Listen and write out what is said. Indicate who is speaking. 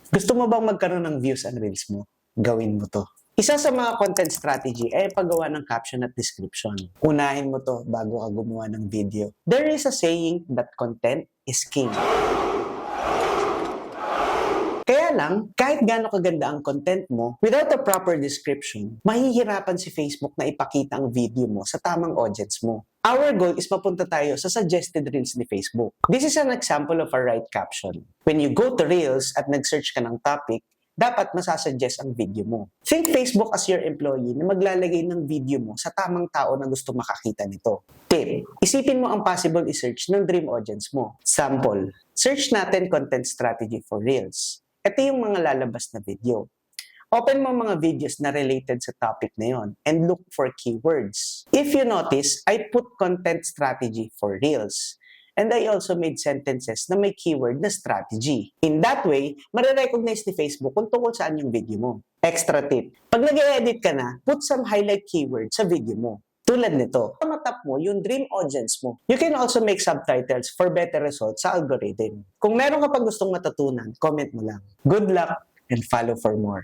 Speaker 1: Gusto mo bang magkaroon ng views ang reels mo? Gawin mo to. Isa sa mga content strategy ay paggawa ng caption at description. Unahin mo to bago ka gumawa ng video. There is a saying that content is king. Kaya lang, kahit gaano kaganda ang content mo, without a proper description, mahihirapan si Facebook na ipakita ang video mo sa tamang audience mo. Our goal is mapunta tayo sa suggested reels ni Facebook. This is an example of a right caption. When you go to reels at nag-search ka ng topic, dapat masasuggest ang video mo. Think Facebook as your employee na maglalagay ng video mo sa tamang tao na gusto makakita nito. Tip, isipin mo ang possible i-search ng dream audience mo. Sample, search natin content strategy for reels. Ito yung mga lalabas na video. Open mo mga videos na related sa topic na yon and look for keywords. If you notice, I put content strategy for reels. And I also made sentences na may keyword na strategy. In that way, marirecognize ni Facebook kung tungkol saan yung video mo. Extra tip, pag nag-edit ka na, put some highlight keywords sa video mo. Tulad nito, matap mo yung dream audience mo. You can also make subtitles for better results sa algorithm. Kung meron ka pang gustong matutunan, comment mo lang. Good luck and follow for more.